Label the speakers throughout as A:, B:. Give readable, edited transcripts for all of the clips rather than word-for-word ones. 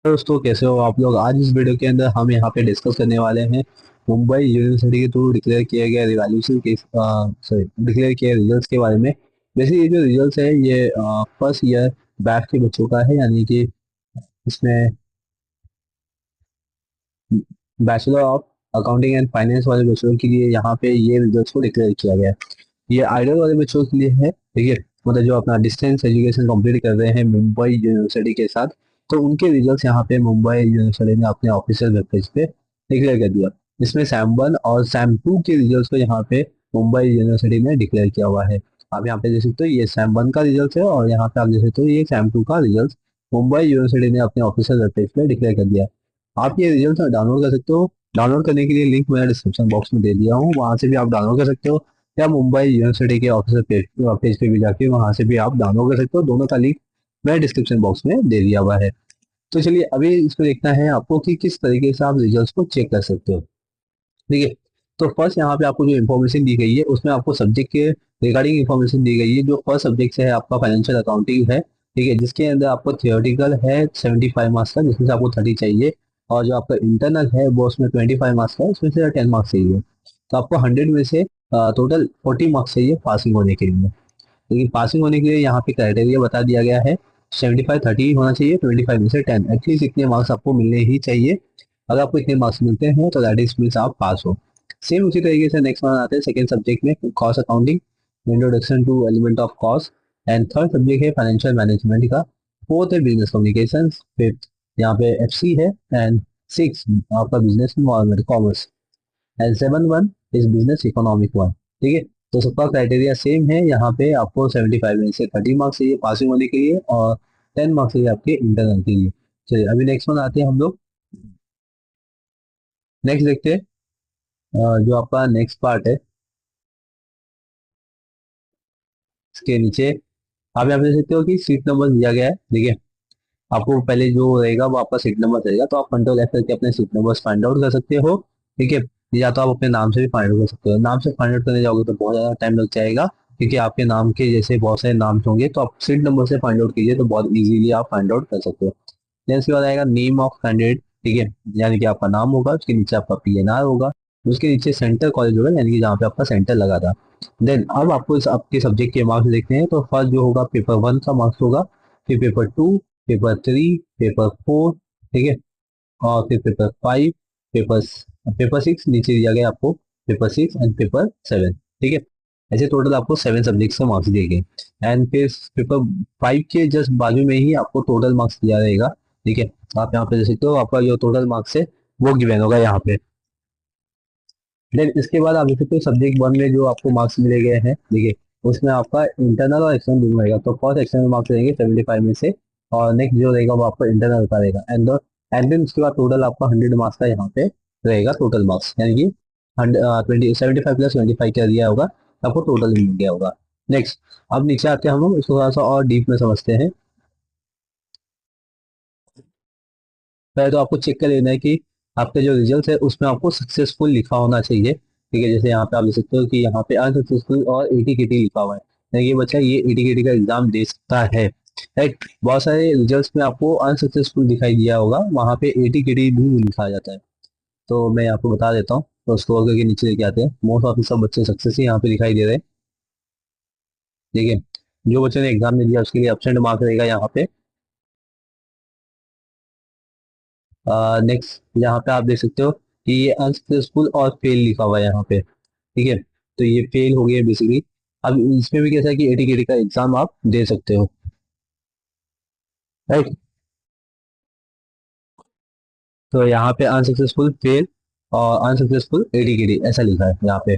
A: दोस्तों, कैसे हो आप लोग। आज इस वीडियो के अंदर हम यहाँ पे डिस्कस करने वाले हैं मुंबई यूनिवर्सिटी के थ्रू डिक्लेयर किए गए रिवॉल्यूशन के सॉरी डिक्लेयर किए रिजल्ट्स के बारे में। वैसे ये जो रिजल्ट्स है ये फर्स्ट ईयर बैच के बच्चों का है, यानी कि इसमें bachelor of accounting and finance वाले बच्चों के लिए यहाँ पे ये रिजल्ट्स को डिक्लेयर किया गया है। ये आइडल वाले बच्चों के लिए है, ठीक है। मतलब जो अपना डिस्टेंस एजुकेशन कंप्लीट कर रहे हैं मुंबई यूनिवर्सिटी के साथ, तो उनके रिजल्ट्स यहाँ पे मुंबई यूनिवर्सिटी ने अपने ऑफिशियल वेब पेज पे डिक्लेयर कर दिया। इसमें सैम वन और सैम टू के रिजल्ट्स को यहाँ पे मुंबई यूनिवर्सिटी ने डिक्लेयर किया हुआ है। आप यहाँ पे देख सकते हो ये सैम वन का रिजल्ट है, और यहाँ पे आप देख सकते हो ये सैम टू का रिजल्ट मुंबई यूनिवर्सिटी ने अपने ऑफिशियल वेब पेज पे डिक्लेयर कर दिया। आप ये रिजल्ट डाउनलोड कर सकते हो। डाउनलोड करने के लिए लिंक मैंने डिस्क्रिप्शन बॉक्स में दे दिया हूँ, वहां से भी आप डाउनलोड कर सकते हो, या मुंबई यूनिवर्सिटी के ऑफिशियल पेज पे भी जाके वहां से भी आप डाउनलोड कर सकते हो। दोनों का लिंक मैं डिस्क्रिप्शन बॉक्स में दे दिया हुआ है। तो चलिए अभी इसको देखना है आपको कि किस तरीके से आप रिजल्ट्स को चेक कर सकते हो। ठीक है। तो फर्स्ट यहाँ पे आपको जो इन्फॉर्मेशन दी गई है उसमें आपको सब्जेक्ट के रिगार्डिंग इन्फॉर्मेशन दी गई है। जो फर्स्ट सब्जेक्ट है आपका फाइनेंशियल अकाउंटिंग है, ठीक है, जिसके अंदर आपको थियोरटिकल है 75 मार्क्स का, जिसमें से आपको 30 चाहिए। और जो आपका इंटरनल है वो उसमें 25 मार्क्स का है, उसमें से 10 मार्क्स चाहिए। तो आपको 100 में से टोटल 40 मार्क्स चाहिए पासिंग होने के लिए। लेकिन पासिंग होने के लिए यहाँ पे क्राइटेरिया बता दिया गया है, 75-30 होना चाहिए, 25 में से 10, एटलीस्ट इतने मार्क्स आपको मिलने ही चाहिए। अगर आपको इतने मार्क्स मिलते हैं तो दैट इज मीन्स आप पास हो। सेम उसी तरीके से नेक्स्ट वन आते हैं सेकंड सब्जेक्ट में cost accounting, introduction to element of cost. And third subject है फाइनेंशियल मैनेजमेंट का। फोर्थ है बिजनेस कम्युनिकेशन। फिफ्थ यहाँ पे एफसी है। एंड सिक्स आपका business commerce. And seven one is business economic one. ठीक है। तो सबका क्राइटेरिया सेम है। यहाँ पे आपको 75 में से 30 मार्क्स चाहिए पासिंग होने के लिए, और 10 मार्क्स चाहिए आपके इंटरनल के लिए। चलिए अभी नेक्स्ट वन आते हैं हम लोग। नेक्स्ट देखते हैं जो आपका नेक्स्ट पार्ट है इसके नीचे आप यहाँ पे देख सकते हो कि सीट नंबर दिया गया है। देखिए आपको पहले जो रहेगा वो आपका सीट नंबर रहेगा, तो आप कंट्रोल एफ करके अपने सीट नंबर फाइंड आउट कर सकते हो। ठीक है। या तो आप अपने नाम से भी फाइंड आउट कर सकते हो। नाम से फाइंड आउट करने जाओगे तो बहुत ज़्यादा टाइम लग जाएगा, क्योंकि आपके नाम के जैसे बहुत सारे नाम होंगे। तो आप सीट नंबर से फाइंड आउट कीजिए तो बहुत इजीली आप फाइंड आउट कर सकते हो। देन इसके बाद आएगा नेम ऑफ कैंडिडेट। ठीक है। यानी कि आपका नाम होगा, उसके नीचे आपका पीएनआर होगा, उसके नीचे सेंटर कॉलेज होगा, यानी कि जहाँ पे आपका सेंटर लगा था। देन अब आपको इस आपके सब्जेक्ट के मार्क्स देखते हैं। तो फर्स्ट जो होगा पेपर वन का मार्क्स होगा, फिर paper two, paper three, paper four, ठीक है, और फिर paper five, paper paper six नीचे दिया गया आपको, paper six and paper seven. ठीक है। ऐसे टोटल आपको 7 सब्जेक्ट्स के मार्क्स दिए गए। एंड फिर पेपर फाइव के जस्ट बाजू में ही आपको टोटल मार्क्स दिया रहेगा। ठीक है। आप यहाँ पे देख सकते हो आपका जो टोटल मार्क्स है वो गिवन होगा यहाँ पे। देन इसके बाद आप देख सकते हो सब्जेक्ट वन में जो आपको मार्क्स मिले गए हैं, देखिए उसमें आपका इंटरनल और एक्सटर्नल दोनों रहेगा। तो फर्स्ट एक्सटर्नल मार्क्स रहेंगे 75 में से, और नेक्स्ट जो रहेगा वो आपका इंटरनल का रहेगा। एंड देन उसके बाद टोटल आपका 100 मार्क्स का यहाँ पे रहेगा टोटल मार्क्स, यानी कि 75 + 25 क्या दिया होगा आपको टोटल मिल गया होगा। नेक्स्ट अब नीचे आते हैं हम लोग, इसको थोड़ा सा और डीप में समझते हैं। पहले तो आपको चेक कर लेना है कि आपका जो रिजल्ट है उसमें आपको सक्सेसफुल लिखा होना चाहिए। ठीक है। जैसे यहाँ पे आप देख सकते हो कि यहाँ पे अनसक्सेसफुल और एटीकेटी लिखा हुआ है, यानी ये बच्चा ये एटीकेटी का एग्जाम दे सकता है। राइट। बहुत सारे रिजल्ट्स में आपको अनसक्सेसफुल दिखाई दिया होगा, वहाँ पे एटीकेटी भी लिखा जाता है। तो मैं आपको बता देता हूँ, तो उसको करके नीचे लेके आते हैं। मोस्ट ऑफ सब बच्चे सक्सेस ही यहाँ पे दिखाई दे रहे हैं। ठीक है। जो बच्चे ने एग्जाम नहीं दिया उसके लिए एब्सेंट मार्क रहेगा यहाँ पे। नेक्स्ट यहाँ पे आप देख सकते हो कि ये अनसक्सेसफुल और फेल लिखा हुआ है यहाँ पे। ठीक है। तो ये फेल हो गया बेसिकली। अब इसमें भी कैसा है कि एटी का एग्जाम आप दे सकते हो। राइट। तो यहाँ पे अनसक्सेसफुल फेल और अनसक्सेसफुल एटी ऐसा लिखा है यहाँ पे।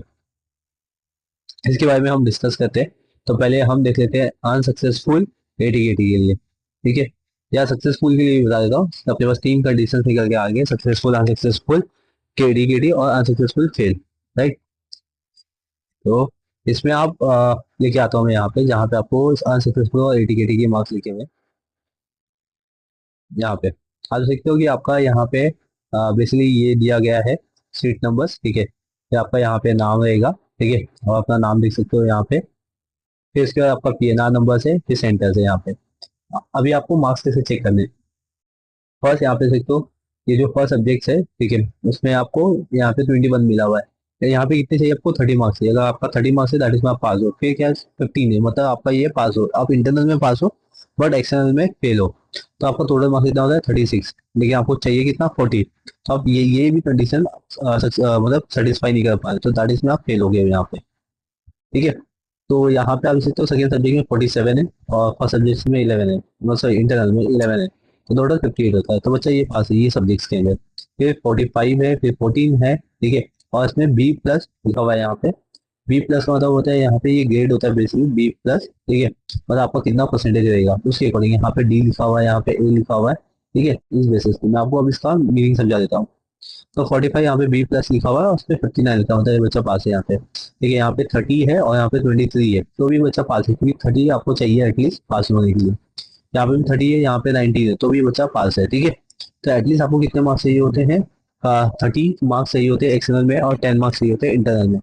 A: इसके बारे में हम डिस्कस करते हैं। तो पहले हम देख लेते हैं अनसक्सेसफुल एटी के लिए। ठीक है। या सक्सेसफुल के लिए भी बता देता हूँ। अपने पास तीन कंडीशन निकल के आ गए, सक्सेसफुल, अनसक्सेसफुल, केडी और अनसक्सेसफुल फेल। राइट। तो इसमें आप लेके आता हूँ मैं यहाँ पे, जहाँ पे आपको अनसक्सेसफुल और एटी के मार्क्स लिखे हुए हैं। यहाँ पे आप देख सकते हो कि आपका यहाँ पे बेसिकली ये दिया गया है सीट नंबर्स। ठीक है। ये आपका यहाँ पे नाम रहेगा। ठीक है। और अपना नाम देख सकते हो यहाँ पे। फिर इसके बाद आपका पीएनआर नंबर है, फिर सेंटर है यहाँ पे। अभी आपको मार्क्स कैसे चेक करने हैं। फर्स्ट यहाँ पे देख तो ये जो फर्स्ट सब्जेक्ट है, ठीक है, उसमें आपको यहाँ पे 21 मिला हुआ है। तो यहाँ पे कितने चाहिए आपको, 30 मार्क्स चाहिए। अगर आपका 30 मार्क्स है दैट इज में आप पास हो, फिर क्या 15 है, मतलब आपका ये पास हो, आप इंटरनल में पास हो बट एक्सटर्नल में फेल हो, तो आपका टोटल मार्क्स कितना होता है 36, लेकिन आपको चाहिए कितना 40। तो आप ये भी कंडीशन मतलब सेटिस्फाई नहीं कर पाए, तो दैट इज में आप फेल हो गए यहाँ पे, ठीक है। तो यहाँ पे आप देख सकते हो सेकंड सब्जेक्ट में 47 है और फर्स्ट सब्जेक्ट में 11 है, मतलब सॉरी इंटरनल में 11 है, तो टोटल 58 होता है। तो बच्चा ये पास है ये सब्जेक्ट्स के अंदर। फिर 45 है, फिर 14 है, ठीक है, और इसमें बी प्लस लिखा हुआ है यहाँ पे। बी प्लस का मतलब होता है यहाँ पे ये ग्रेड होता है बेसिकली बी प्लस, ठीक है, मतलब आपका कितना परसेंटेज रहेगा उसके अकॉर्डिंग यहाँ पे डी लिखा हुआ है, यहाँ पे ए लिखा हुआ है, ठीक है। इस बेसिस पे मैं आपको अब इसका मीनिंग समझा देता हूँ। तो 45 यहाँ पे बी प्लस लिखा हुआ है और उस पर 59 लिखा होता है, बच्चा पास है यहाँ पे, ठीक है। यहाँ पे 30 है और यहाँ पे 23 है, तो भी बच्चा पास है, क्योंकि 30 आपको चाहिए एटलीस्ट पास होने के लिए। यहाँ पे भी 30 है, यहाँ पे 19 है, तो भी बच्चा पास है, ठीक है। तो एटलीस्ट आपको कितने मार्क्स चाहिए होते हैं, 30 मार्क्स चाहिए होते हैं एक्सटर्नल में और 10 मार्क्स चाहिए होते हैं इंटरनल में।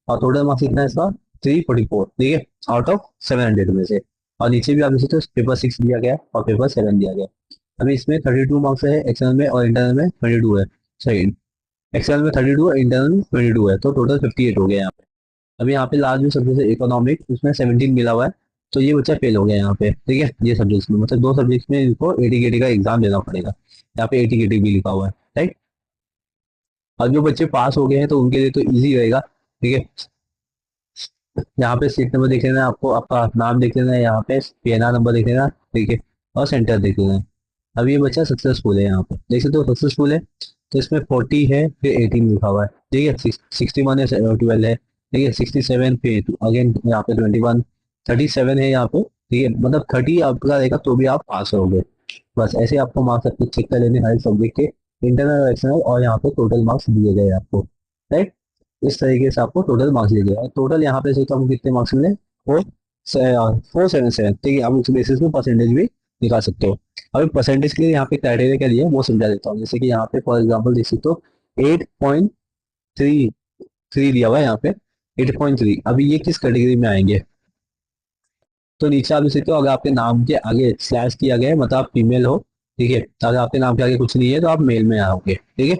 A: और टोटल मार्क्स कितना है इसका 344, ठीक है, आउट ऑफ 700 में से। और नीचे भी आप देख सकते हो पेपर 6 दिया गया है और पेपर 7 दिया गया है। अभी इसमें 32 मार्क्स है एक्सटर्नल में और इंटरनल में 22 है, सही। एक्सएल में 32 है, इंटरनल में 22 है, तो टोटल 58 हो गया यहाँ पे। अभी यहाँ पे लास्ट जो सब्जेक्ट है इकोनॉमिक, उसमें 17 मिला हुआ है, तो ये बच्चा फेल हो गया यहाँ पे, ठीक है। ये सब्जेक्ट में मतलब दो सब्जेक्ट में इनको एटीकेटी का एग्जाम देना पड़ेगा, यहाँ पे एटीकेटी भी लिखा हुआ है, राइट। और जो बच्चे पास हो गए हैं तो उनके लिए तो ईजी रहेगा, ठीक है। यहाँ पे सीट नंबर देख लेना है आपको, आपका नाम देख लेना है, यहाँ पे पीएनआर नंबर देख लेना, ठीक है, और सेंटर देख लेना है। अब ये बच्चा सक्सेसफुल है, यहाँ पे देख सकते हो सक्सेसफुल है, तो इसमें 40 है फिर 18 लिखा हुआ है, ठीक है। 61 है, 12 है, ठीक है, 67 फिर अगेन यहाँ पे 21, 37 है यहाँ पे, ठीक है, मतलब 30 आपका रहेगा तो भी आप पास होगे। बस ऐसे आपको मार्क्स अपने चेक कर लेने हर सब्जेक्ट के, इंटरनल और एक्सटर्नल, और यहाँ पे टोटल मार्क्स दिए गए आपको, राइट। इस तरीके से आपको टोटल मार्क्स दिए गए और टोटल यहाँ पे से तो आपको कितने मार्क्स मिले, 477, ठीक है। आप उस बेसिस में परसेंटेज भी निकाल सकते हो। अभी परसेंटेज के लिए यहाँ पे क्राइटेरिया क्या दिया है वो समझा देता हूँ। जैसे कि यहाँ पे फॉर एग्जांपल देख सकते हो 8.33 दिया हुआ है यहाँ पे, 8.3। अभी ये किस कैटेगरी में आएंगे, तो नीचे आप देख सकते हो अगर आपके नाम के आगे स्लैश किया गया है मतलब आप फीमेल हो, ठीक है। तो अगर आपके नाम के आगे कुछ नहीं है तो आप मेल में आओगे, ठीक है।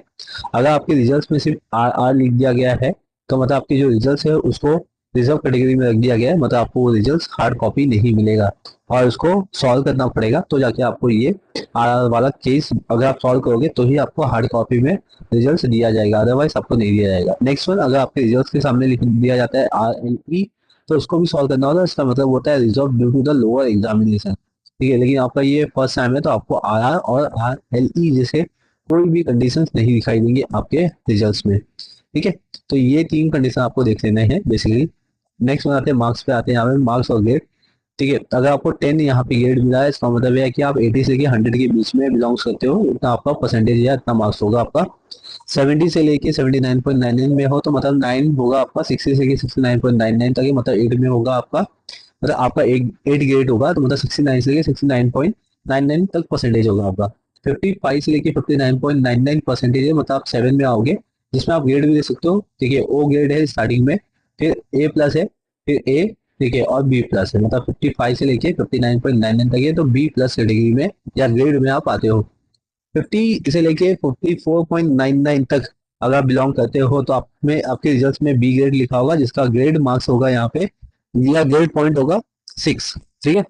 A: अगर आपके रिजल्ट में सिर्फ आर आर लिख दिया गया है तो मतलब आपके जो रिजल्ट है उसको रिजर्व कैटेगरी में रख दिया गया है, मतलब आपको वो रिजल्ट हार्ड कॉपी नहीं मिलेगा और उसको सॉल्व करना पड़ेगा, तो जाके आपको ये आर आर वाला केस अगर आप सॉल्व करोगे तो ही आपको हार्ड कॉपी में रिजल्ट दिया जाएगा, अदरवाइज आपको नहीं दिया जाएगा। नेक्स्ट वन, अगर आपके रिजल्ट के सामने लिख दिया जाता है RLE, तो उसको भी सॉल्व करना होगा। इसका मतलब होता है reserve due to the lower examination, ठीक है। लेकिन आपका ये फर्स्ट टाइम है तो आपको आर आर और RLE जैसे कोई भी कंडीशंस नहीं दिखाई देंगे आपके रिजल्ट्स में, ठीक है। तो ये तीन कंडीशन आपको देख लेने हैं बेसिकली। नेक्स्ट में आते हैं मार्क्स पे, आते हैं यहाँ पे मार्क्स और ग्रेड, ठीक है। अगर आपको 10 यहाँ पे ग्रेड मिला है इसका मतलब यह है कि आप 80 से लेके 100 के बीच में बिलोंग्स करते हो, इतना आपका परसेंटेज है, इतना मार्क्स होगा आपका। 70 से लेके 79.99 में हो तो मतलब 9 होगा आपका, 60 से लेके 69.99 तक, मतलब 8 में होगा आपका, मतलब आपका 8 ग्रेड होगा, तो मतलब 69 से लेके 69.99 तक परसेंटेज होगा आपका। 55 से लेके 59.99 परसेंटेज है, मतलब आप 7 में आओगे, जिसमें आप ग्रेड भी दे सकते हो, ठीक है। ओ ग्रेड है स्टार्टिंग में, फिर ए प्लस है, फिर ए, ठीक है, और बी प्लस है, मतलब 55 से लेके 59.99 तक है, तो बी प्लस कैटेगरी में या ग्रेड में आप आते हो। 50 से लेके 54.99 तक अगर आप बिलोंग करते हो तो आप में आपके रिजल्ट में बी ग्रेड लिखा होगा, जिसका ग्रेड मार्क्स होगा यहाँ पे या ग्रेड पॉइंट होगा 6, ठीक है।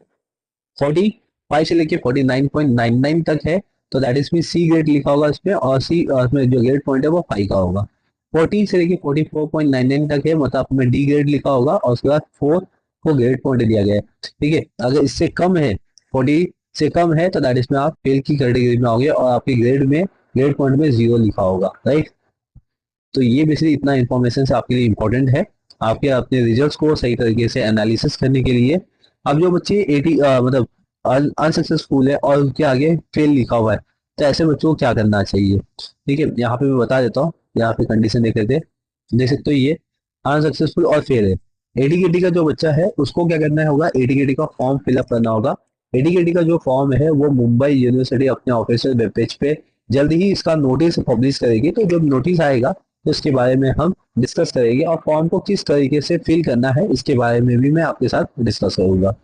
A: 45 से लेके 49.99 तक है तो दैट इज में सी ग्रेड लिखा होगा इसमें, और सी इसमें जो ग्रेड पॉइंट है वो 5 का होगा। 40 से लेके 44.99 तक है, मतलब आपने डी ग्रेड लिखा होगा और उसके बाद 4 को ग्रेड पॉइंट दिया गया है, ठीक है। अगर इससे कम है, 40 से कम है, तो दैट इसमें आप फेल की कैटेगरी में आओगे और आपके ग्रेड में ग्रेड पॉइंट में 0 लिखा होगा, राइट। तो ये बेसिकली इतना इन्फॉर्मेशन से आपके लिए इंपॉर्टेंट है, आपके अपने रिजल्ट्स को सही तरीके से एनालिसिस करने के लिए। अब जो बच्चे 80 मतलब अनसक्सेसफुल है और उसके आगे फेल लिखा हुआ है, तो ऐसे बच्चों को क्या करना चाहिए, ठीक है। यहाँ पे मैं बता देता हूँ, यहाँ पे कंडीशन देख लेते हैं। देख सकते हो ये अनसक्सेसफुल और फेल है। एडीकेटी का जो बच्चा है उसको क्या करना होगा, एडीकेटी का फॉर्म फिलअप करना होगा। एडीकेटी का जो फॉर्म है वो मुंबई यूनिवर्सिटी अपने ऑफिशियल वेब पेज पे जल्द ही इसका नोटिस पब्लिश करेगी, तो जब नोटिस आएगा तो इसके बारे में हम डिस्कस करेंगे और फॉर्म को किस तरीके से फिल करना है इसके बारे में भी मैं आपके साथ डिस्कस करूंगा।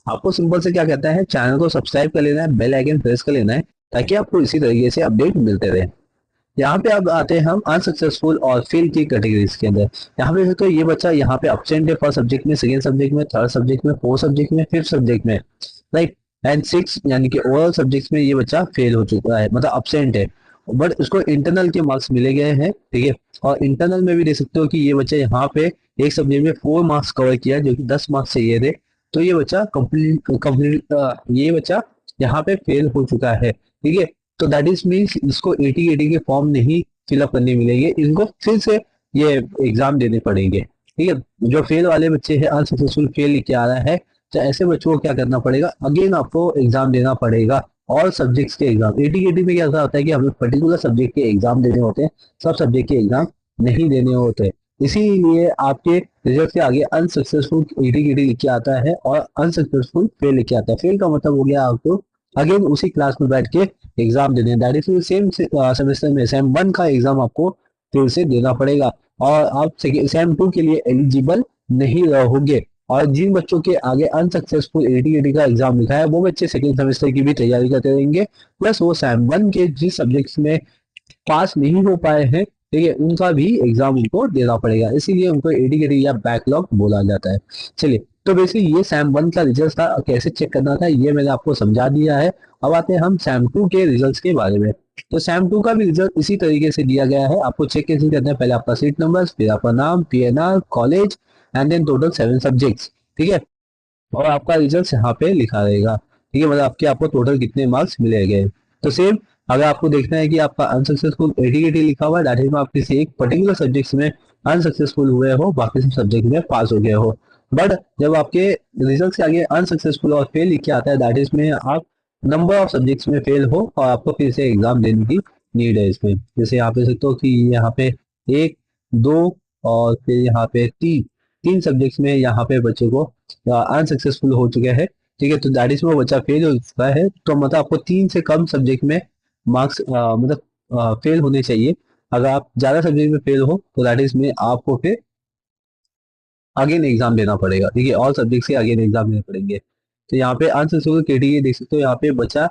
A: आपको सिंपल से क्या कहता है, चैनल को सब्सक्राइब कर लेना है, बेल आइकन प्रेस कर लेना है, ताकि आपको इसी तरीके से अपडेट मिलते रहे। यहाँ पे अब आते हैं हम अनसक्सेसफुल और फेल की कैटेगरीज के अंदर। यहाँ पे तो ये बच्चा यहाँ पे अब्सेंट है फर्स्ट सब्जेक्ट में, सेकंड सब्जेक्ट में, थर्ड सब्जेक्ट में, फोर्थ सब्जेक्ट में, फिफ्थ सब्जेक्ट में, राइट, एंड सिक्स, यानी कि ओवरऑल सब्जेक्ट्स में ये बच्चा फेल हो चुका है, मतलब अब्सेंट है। बट उसको इंटरनल के मार्क्स मिले गए हैं, ठीक है। और इंटरनल में भी देख सकते हो कि ये बच्चा यहाँ पे एक सब्जेक्ट में 4 मार्क्स कवर किया, जो कि 10 मार्क्स चाहिए थे। तो ये बच्चा कंप्लीट कंप्लीट ये बच्चा यहाँ पे फेल हो चुका है, ठीक है। तो दैट इज मीन्स इसको 80-80 के फॉर्म नहीं फिलअप करने मिलेंगे, इनको फिर से ये एग्जाम देने पड़ेंगे, ठीक है। जो फेल वाले बच्चे हैं, अनसक्सेसफुल फेल लिखे आ रहा है, तो ऐसे बच्चों को क्या करना पड़ेगा, अगेन आपको एग्जाम देना पड़ेगा। और सब्जेक्ट्स के एग्जाम 80-80 में क्या होता है कि हमें पर्टिकुलर सब्जेक्ट के एग्जाम देने होते हैं, सब सब्जेक्ट के एग्जाम नहीं देने होते। इसीलिए आपके रिजल्ट के आगे अनसक्सेसफुल 80-80 लिख के आता है और अनसक्सेसफुल फेल लिख के आता है। फेल का मतलब हो गया आपको अगेन उसी क्लास में बैठ के एग्जाम देने, दैट इज सेम सेमेस्टर में सेम 1 का एग्जाम आपको फिर से देना पड़ेगा, और आप सेम 2 के लिए एलिजिबल नहीं रहोगे। और जिन बच्चों के आगे अनसक्सेसफुल 80-80 का एग्जाम लिखा है, वो बच्चे सेकेंड सेमेस्टर की भी तैयारी करते रहेंगे, प्लस वो सेम 1 के जिस सब्जेक्ट्स में पास नहीं हो पाए हैं, ठीक है, उनका भी एग्जाम उनको देना पड़ेगा। इसीलिए उनको 80-80 या बैकलॉग बोला जाता है। चलिए, तो बेसिकली ये सैम 1 का रिजल्ट था, कैसे चेक करना था ये मैंने आपको समझा दिया है। अब आते हैं हम सैम 2 के रिजल्ट्स के बारे में। तो सैम 2 का भी रिजल्ट इसी तरीके से दिया गया है। आपको चेक कैसे करना है, पहले आपका सीट नंबर, फिर आपका नाम, PNR, college, and then total 7 subjects, ठीक है। और आपका रिजल्ट यहाँ पे लिखा रहेगा, ठीक है, मतलब आपको टोटल कितने मार्क्स मिले गए। तो सेम, अगर आपको देखना है कि आपका अनसक्सेसफुल 80-80 लिखा हुआ है, दैट इज में आप किसी एक पर्टिकुलर सब्जेक्ट में अनसक्सेसफुल हुए हो, बाकी सब सब्जेक्ट में पास हो गए हो। बट जब आपके रिजल्ट से आगे अनसक्सेसफुल और फेल लिख के आता है, दैट इज में आप नंबर ऑफ सब्जेक्ट्स में फेल हो और आपको फिर से एग्जाम देने की नीड है इसमें। जैसे यहाँ पे सकते हो कि यहाँ पे 1, 2 और फिर यहाँ पे 3, 3 सब्जेक्ट्स में यहाँ पे बच्चे को अनसक्सेसफुल हो चुके हैं, ठीक है। तो दैट इज में वो बच्चा फेल हो चुका है, तो मतलब आपको 3 से कम सब्जेक्ट में मार्क्स मतलब फेल होने चाहिए। अगर आप ज्यादा सब्जेक्ट में फेल हो तो दैट इज में आपको फिर अगेन एग्जाम देना पड़ेगा, ठीक है, ऑल सब्जेक्ट से अगेन एग्जाम देने पड़ेंगे। तो यहाँ पे अनसक्सेसफुल कैटेगरी देख सकते हो, यहाँ पे बच्चा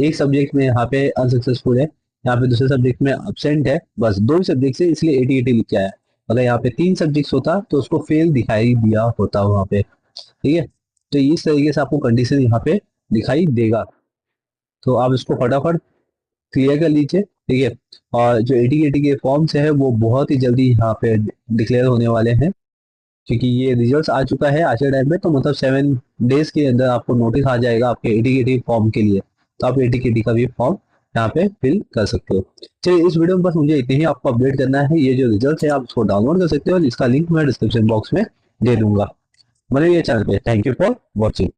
A: एक सब्जेक्ट में यहाँ पे अनसक्सेसफुल है, यहाँ पे दूसरे सब्जेक्ट में अब्सेंट है, बस 2 ही सब्जेक्ट से, इसलिए 80-80 लिख के आया। अगर यहाँ पे 3 सब्जेक्ट होता तो उसको फेल दिखाई दिया होता वहां पे, ठीक है। तो इस तरीके से आपको कंडीशन यहाँ पे दिखाई देगा। तो आप इसको फटाफट क्लियर कर लीजिए, ठीक है। और जो 80-80 के फॉर्म्स है वो बहुत ही जल्दी यहाँ पे डिक्लेयर होने वाले हैं, क्योंकि ये रिजल्ट्स आ चुका है आज के टाइम में। तो मतलब 7 डेज के अंदर आपको नोटिस आ जाएगा आपके 80-80 फॉर्म के लिए, तो आप 80-80 का भी फॉर्म यहाँ पे फिल कर सकते हो। चलिए, इस वीडियो में बस मुझे इतने ही आपको अपडेट करना है। ये जो रिजल्ट है आप इसको डाउनलोड कर सकते हो, इसका लिंक मैं डिस्क्रिप्शन बॉक्स में दे दूंगा। बने ये चैनल पे। Thank you for watching.